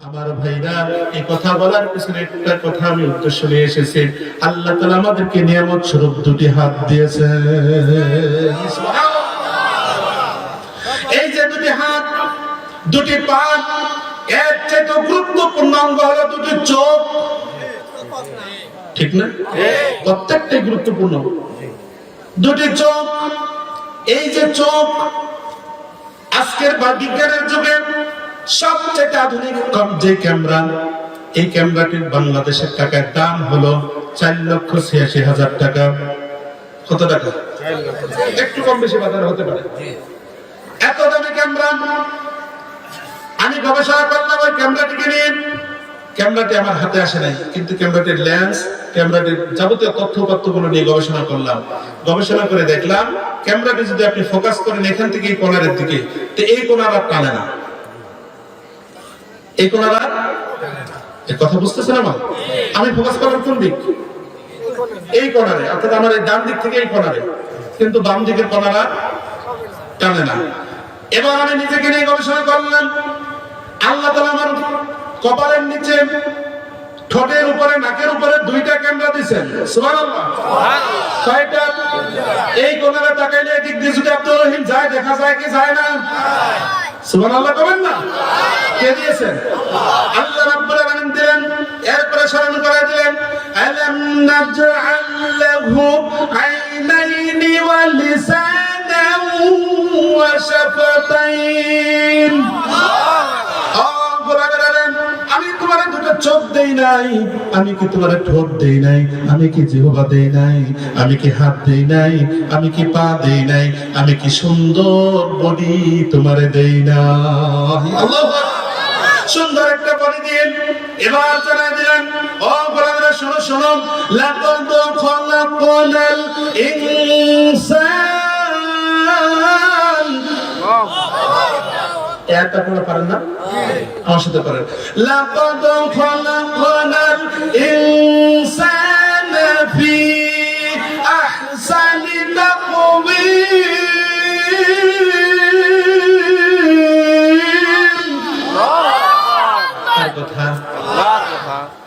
আমার ভাইরা, এই কথা বলার পিছনে একটা কথা আমি উদ্দেশ্য নিয়ে এসেছি। আল্লাহ তাআলা আমাদেরকে নিয়ামত স্বরূপ দুটি হাত দিয়েছেন। এই যে দুটি হাত, দুটি পা, এর চেয়ে গুরুত্বপূর্ণ অঙ্গ হলো দুটি চোখ, ঠিক না? প্রত্যেকটাই গুরুত্বপূর্ণ। দুটি চোখ, এই যে চোখ, আজকের বিজ্ঞানের যুগে সবচেয়ে আধুনিক যে ক্যামেরা, এই ক্যামেরাটির বাংলাদেশের টাকার দাম হলো 4,86,000 টাকা। কত টাকা? একটু কম বেশি বাজারে হতে পারে। এত দামি ক্যামেরা আমি গবেষণা করলাম ওই ক্যামেরাটিকে নিয়ে। ক্যামেরাটি আমার হাতে আসে নাই, কিন্তু ক্যামেরাটির লেন্স, ক্যামেরাটির যাবতীয় তথ্যগুলো নিয়ে গবেষণা করলাম। গবেষণা করে দেখলাম ক্যামেরাটি যদি আপনি ফোকাস করেন এখান থেকে এই কোণারের দিকে, তো এই কোণার আর টানে না। এই কোণারা, এই কথা বুঝতেছেন আমার? আমি ফোকাস করার কোন দিক? এই কোণারে, অর্থাৎ আমার এই ডান দিক থেকে এই কোণারে, কিন্তু বাম দিকের কোণারা টানে না। এবার আমি নিজেকে নিয়ে গবেষণা করলাম। আল্লাহ তাআলা আমার কপালের নিচে, ঠোঁটের উপরে, নাকের উপরে দুইটা ক্যামেরা দিয়েছেন। সুবহানাল্লাহ। কয়টা? এই কোণারে তাকাইলে এদিক দিয়ে যদি আব্দুর রহিম যায়, দেখা যায় কি যায় না? সুবহানাল্লাহ করেন না? কে দিয়েছেন? আল্লাহ রাব্বুল আলামিন দিলেন। এরপরে স্মরণ করে দিলেন, আলাম নাজআল লাহু আইনাইনি ওয়া লিসানান ওয়া শাফাতাইন। আমি তোমারে দুটো চোখ দেই নাই, আমি কি তোমারে ঠোঁট দেই নাই, আমি কি জিহ্বা দেই নাই, আমি কি হাত দেই নাই, আমি কি পা দেই নাই, আমি কি সুন্দর বডি তোমারে দেই না? আল্লাহু আকবার। সুন্দর একটা বডি দিয়ে এবার জানাই দিলেন, ও গোলামেরা শোনো শোনো, লাকাদ খালাকনাল ইনসান। এটা আপনারা পারেন না? আমার সাথে পারেন। লাকাদ খালাকনাল ইনসানা ফি আহসানি তাকওয়িম।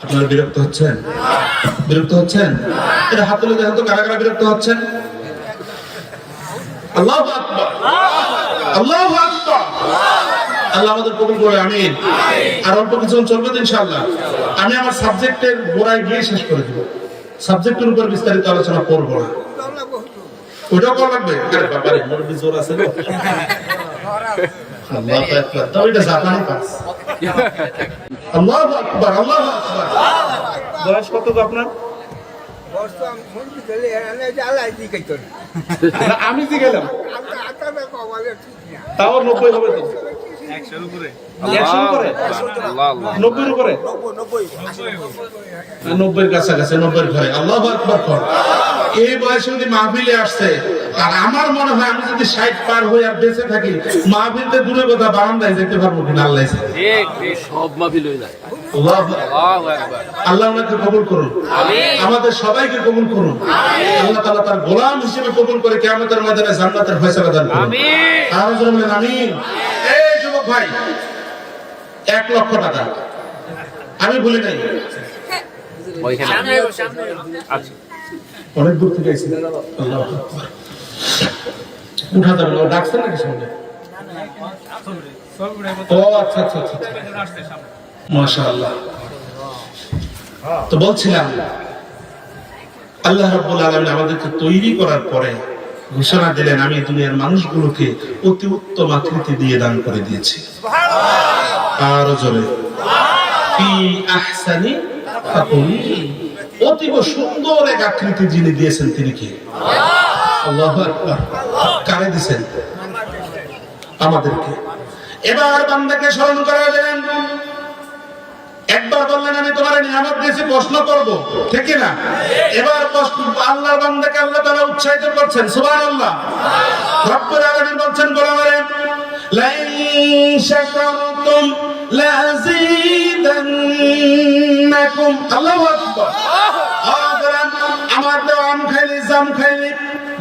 আপনারা বিরক্ত হচ্ছেন? বিরক্ত হচ্ছেন? এটা হাত তুলে দেখেন তো কারা কারা বিরক্ত হচ্ছেন। আল্লাহু আকবার, আল্লাহু আকবার। আল্লাহ আমাদের কবুল করে, আমিন। আর অল্প কিছুক্ষণ চলবে তো ইনশাআল্লাহ। আমি আমার সাবজেক্টের গোড়ায় গিয়ে শেষ করে দেব। সাবজেক্টের উপর বিস্তারিত আলোচনা করব না। ওটাও করা লাগবে? আরে বাবা রে, মোর জোর আছে গো। আল্লাহু আকবার। তবে এটা জাপানি কাজ। আল্লাহু আকবার, আল্লাহু আকবার। বয়স কত গো আপনার? বয়স তো আমি মন দিলে এনে জ্বালাই দি কইতো না। আমি দি গেলাম। আতাটা কওয়ালে ঠিক না। তাও 90 হবে তো। 100 এর উপরে। 100 এর উপরে? আল্লাহ আল্লাহ। 90 এর উপরে? 90 এর কাছাকাছি, 90 এর ঘরে। আল্লাহু আকবার কর। এই বয়সে যদি মাহফিলে আসছে, আর আমার মনে হয় আমি যদি 60 পার হয়ে আর বেঁচে থাকি, মাহফিলতে দূরের কথা বারান্দায় যেতে পারবো কিনা আল্লাহ জানে। ঠিক ঠিক, সব মাহফিল হয়ে যায়। আল্লাহু আকবার। আল্লাহ ওনাকে কবুল করুন, আমাদের সবাইকে কবুল করুন। আল্লাহ তাআলা তার গোলাম হিসেবে কবুল করে কিয়ামতের ময়দানে জান্নাতের ফয়সালা দান করুন। আমিন। আর জোরে বলেন আমিন। এই যুবক ভাই, 1 লক্ষ টাকা আমি বলি নাই। ওইখানে আচ্ছা, অনেক দূর থেকে আইছি। আল্লাহু আকবার। উঠা যাবে না, ডাকছেন নাকি সামনে? ও আচ্ছা আচ্ছা আচ্ছা, মাশাআল্লাহ। তো বলছিলাম, আল্লাহ রাব্বুল আলামিন আমাদেরকে তৈরি করার পরে ঘোষণা দিলেন, আমি দুনিয়ার মানুষগুলোকে অতি উত্তম আকৃতি দিয়ে দান করে দিয়েছি। আর জোরে, ফি আহসানি তাকওয়িম। অতীব সুন্দর এক আকৃতি যিনি দিয়েছেন তিনি কি? আল্লাহু আকবার। কারে দিয়েছেন? আমাদেরকে। এবার বান্দাকে স্মরণ করা দিলেন। একবার বললেন আমি তোমার নিয়ামত দিয়েছি, প্রশ্ন করব, ঠিক কি না? এবার আল্লাহর বান্দাকে আল্লাহ তাআলা উৎসাহিত করছেন। সুবহানাল্লাহ। রব্বুল আলামিন বলছেন গোলামেরা, লাইন শাকারতুম লাযীদান্নাকুম। আল্লাহু আকবার। আমার দেওয়া আম খাইলি, জাম খাইলি,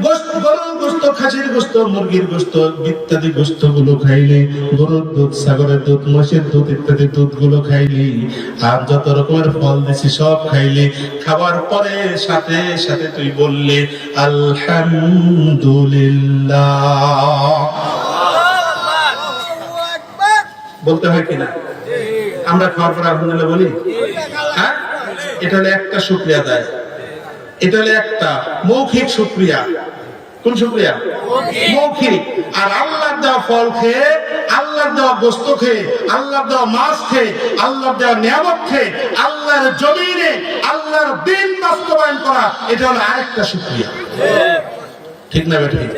গরুর গোশত, খাসির গোশত, মুরগির গোশত ইত্যাদি গোশত গুলো খাইলে, গরুর দুধ, ছাগলের দুধ, মহিষের দুধ ইত্যাদি দুধ গুলো খাইলে, আর যত রকমের ফল দিছি সব খাইলে, খাবার পরে সাথে সাথে তুই বললে আলহামদুলিল্লাহ। বলতে হয় কিনা? আমরা খাওয়ার পর আলহামদুলিল্লাহ বলি, হ্যাঁ? এটা হলো একটা শুকরিয়া দেয়, এটা হলো একটা মৌখিক শুকরিয়া। কোন শুকরিয়া? মৌখিক। আর আল্লাহর দেওয়া ফল খেয়ে, আল্লাহর দেওয়া গোশত খেয়ে, আল্লাহর দেওয়া মাছ খেয়ে, আল্লাহর দেওয়া নিয়ামত খেয়ে, আল্লাহর জমিনে আল্লাহর দিন বাস্তবায়ন করা, এটা হলো আরেকটা শুকরিয়া। ঠিক না বেঠিক?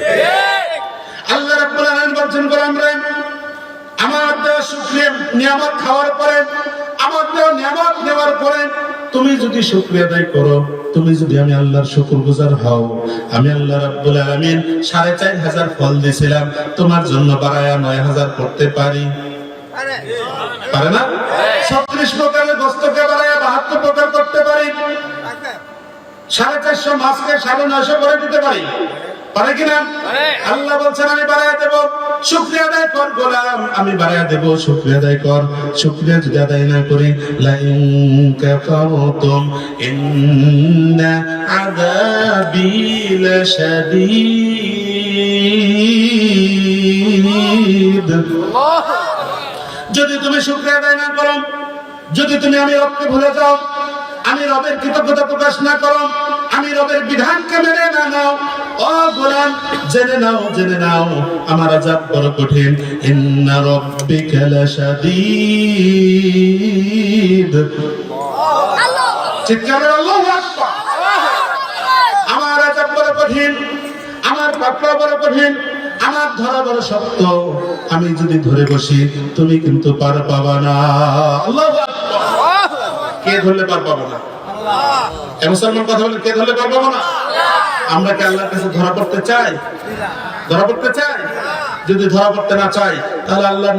আল্লাহ রাব্বুল আলামিন বলছেন গোলামরা, আমার দেওয়া শুকরিয়া নিয়ামত খাওয়ার পরে, আমার দেওয়া নিয়ামত নেওয়ার পরে তুমি যদি শুকরিয়া আদায় করো, তুমি যদি আমি আল্লাহর শুকরগুজার হও, আমি আল্লাহ রাব্বুল আলামিন 4500 ফল দিয়েছিলাম, তোমার জন্য বাড়ায়া 9000 করতে পারি। পারে না? 36 প্রকারের গোশতকে বাড়ায়া 72 প্রকার করতে পারি। 450 মাছকে 950 করে দিতে পারি। পারে কিনা? আল্লাহ বলছেন আমি বাড়ায়া দেব, শুকরিয়া আদায় কর গোলাম, আমি বাড়ায়া দেব, শুকরিয়া আদায় কর। শুকরিয়া যদি আদায় না করি, লা ইন কাফারতুম ইন্না আযাবি লাশাদীদ। যদি তুমি শুকরিয়া আদায় না করো, যদি তুমি আমি রবকে ভুলে যাও, আমি রবের কৃতজ্ঞতা প্রকাশ না করো, আমি রবের বিধানকে মেনে না নাও, ও গোলাম জেনে নাও, জেনে নাও আমার আযাব বড় কঠিন। ইন্না রাব্বিকা লাশাদীদ। চিৎকার আল্লাহু আকবার। আমার আযাব বড় কঠিন, আমার পাকড়া বড় কঠিন, আমার ধরা বড় শক্ত। আমি যদি ধরে বসি, তুমি কিন্তু পার পাবা না। আল্লাহু আকবার। কে ধরলে পার পাবো না? আল্লাহ। মুসলমান কথা বলে, কে ধরলে পার পাবো না? আমরা কি আল্লাহর কাছে ধরা পড়তে চাই? ধরা পড়তে চাই? যদি ধরা পড়তে না চাই, তাহলে আল্লাহর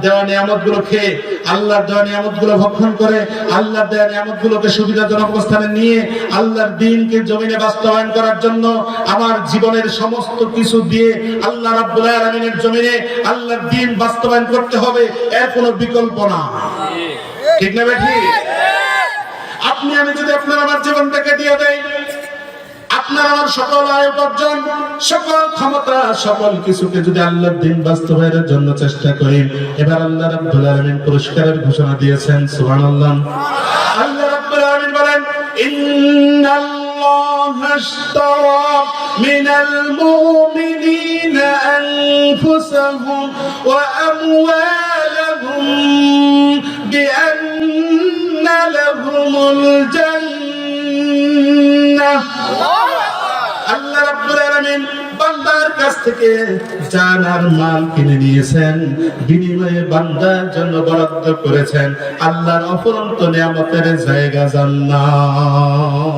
দেওয়া নিয়ামত গুলো খেয়ে, আল্লাহর দেওয়া নিয়ামত গুলো ভক্ষণ করে, আল্লাহর দেওয়া নিয়ামত গুলোকে সুবিধাজনক অবস্থানে নিয়ে আল্লাহর দ্বীনকে জমিনে বাস্তবায়ন করার জন্য আমার জীবনের সমস্ত কিছু দিয়ে আল্লাহ রাব্বুল আলামিনের জমিনে আল্লাহর দ্বীন বাস্তবায়ন করতে হবে, এর কোনো বিকল্প না। ঠিক না বেঠিক? আপনি আমি যদি আপনার আমার জীবনটাকে দিয়ে দেই, আপনার আমার সকল আয় উপার্জন, সকল ক্ষমতা, সকল কিছুকে যদি আল্লাহর দ্বীন বাস্তবায়নের জন্য চেষ্টা করি, এবার আল্লাহ রাব্বুল আলামিন পুরস্কারের ঘোষণা দিয়েছেন। সুবহানাল্লাহ। আল্লাহ রাব্বুল আলামিন বলেন, ইন্নাল্লাহা আশতারা মিনাল মুমিনিনা আনফুসাহুম ওয়া আমওয়ালাহুম বিআন্না লাহুমুল জান্নাহ। আল্লাহ রাব্বুল আলামিন বান্দার কাছ থেকে জান আর মাল কিনে নিয়েছেন, বিনিময়ে বান্দার জন্য বরাদ্দ করেছেন আল্লাহর অফুরন্ত নিয়ামতের জায়গা জান্নাত।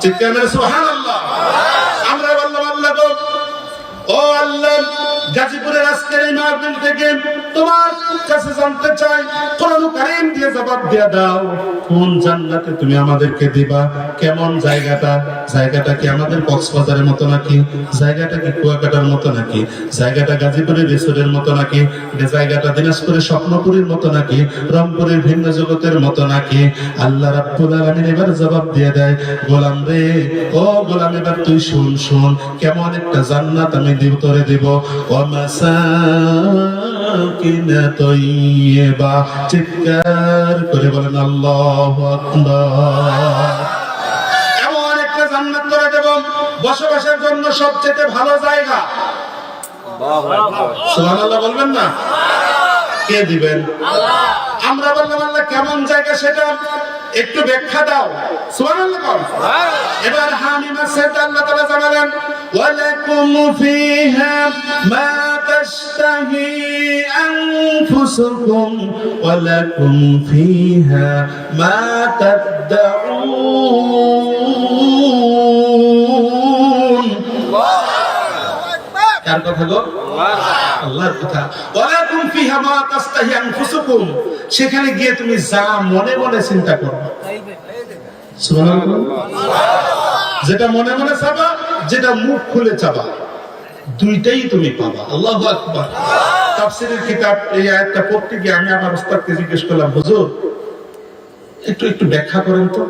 চিৎকার করে সুবহানাল্লাহ। আমরা বললাম আল্লাহ গো, ও আল্লাহ, গাজীপুরের আজকের এই মাহফিল থেকে তোমার কাছে জানতে চাই, কোরআন কারীম দিয়ে জবাব দিয়ে দাও, কোন জান্নাতে তুমি আমাদেরকে দিবা? কেমন জায়গাটা? জায়গাটা কি আমাদের কক্সবাজারের মতো নাকি? জায়গাটা কি কুয়াকাটার মতো নাকি? জায়গাটা গাজীপুরের রিসোর্টের মতো নাকি? জায়গাটা দিনাজপুরের স্বপ্নপুরীর মতো নাকি? রংপুরের ভিন্ন জগতের মতো নাকি? আল্লাহ রাব্বুল আলামিন এবার জবাব দিয়ে দেয়, গোলাম রে, ও গোলাম, এবার তুই শুন, শুন কেমন একটা জান্নাত আমি তোরে দিব। ওয়া মাসাকিনা তাইয়্যিবা। চিৎকার করে বলেন আল্লাহু আকবার। এমন একটা জান্নাত করে দেব, বসবাসের জন্য সবচেয়ে ভালো জায়গা। সুবহানাল্লাহ বলবেন না? কে দিবেন? আল্লাহ। আমরা বললাম আল্লাহ কেমন জায়গা সেটা একটু ব্যাখ্যা দাও। সুবহানাল্লাহ। এবার হামিমা সেটা আল্লাহ তাআলা জানালেন, ওয়ালাকুম ফিহা মা তাশতাহি আনফুসুকুম ওয়ালাকুম ফিহা মা তাদউন। কার কথা গো? আল্লাহর কথা। ওয়ালাকুম ফিহা মা তাশতাহি আনফুসুকুম, সেখানে গিয়ে তুমি যা মনে মনে চিন্তা করবে। সুবহানাল্লাহ। যেটা মনে মনে চাবা যেটা মুখ খুলে চাবা, দুইটাই তুমি পাবা। আল্লাহু আকবার। তাফসীরের কিতাব এই আয়াতটা পড়তে গিয়ে আমি আমার উস্তাদকে জিজ্ঞেস করলাম, হুজুর একটু ব্যাখ্যা করেন তো।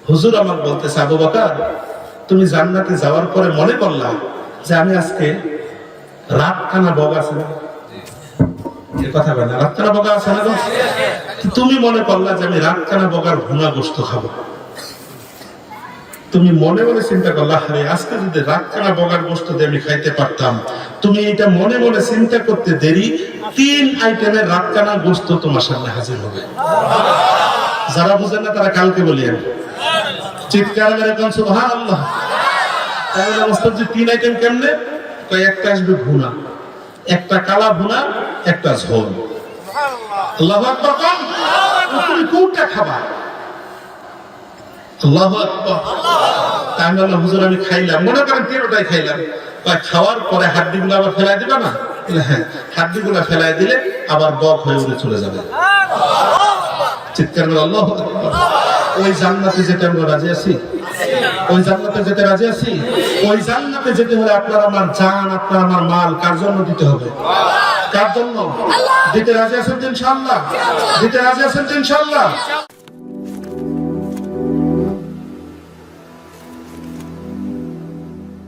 হুজুর আমার বলতেছে, আবু বকর তুমি জান্নাতে যাওয়ার পরে মনে করলা যে আমি আজকে রাতখানা বগা আছে না, এই কথা বলে না, রাতখানা বগা আছে না, তুমি মনে করলা যে আমি রাতখানা বগার ভুনা গোশত খাবো। তুমি মনে মনে চিন্তা করলা, আরে আজকে যদি রাতখানা বগার গোশত দিয়ে আমি খাইতে পারতাম। তুমি এটা মনে মনে চিন্তা করতে দেরি 3 আইটেমের রাতখানা গোশত তোমার সামনে হাজির হবে। যারা বুঝেন না তারা কালকে বলিয়েন, চিৎকার মেরে কোন সুবহানাল্লাহ। তাহলে অবস্থা যে 3 আইটেম কেমনে? একটা আসবে ভুনা, একটা কালা ভুনা, একটা ঝোল। আল্লাহু আকবার। তুমি কোনটা খাবা? আল্লাহু আকবার। তাহলে আল্লাহ হুজুর আমি খাইলাম, মনে করেন 13টাই খাইলাম, খাওয়ার পরে হাড্ডিগুলো আবার ফেলাই দিবা না? হ্যাঁ, হাড্ডিগুলো ফেলাই দিলে আবার বক হয়ে উড়ে চলে যাবে। চিৎকার করে আল্লাহু আকবার। ওই জান্নাতে যেতে আমরা রাজি আছি? ওই জান্নাতে যেতে রাজি আছি? ওই জান্নাতে যেতে হলে আপনার আমার জান, আপনার আমার মাল কার জন্য দিতে হবে? কার জন্য দিতে রাজি আছেন ইনশাআল্লাহ? দিতে রাজি আছেন ইনশাআল্লাহ?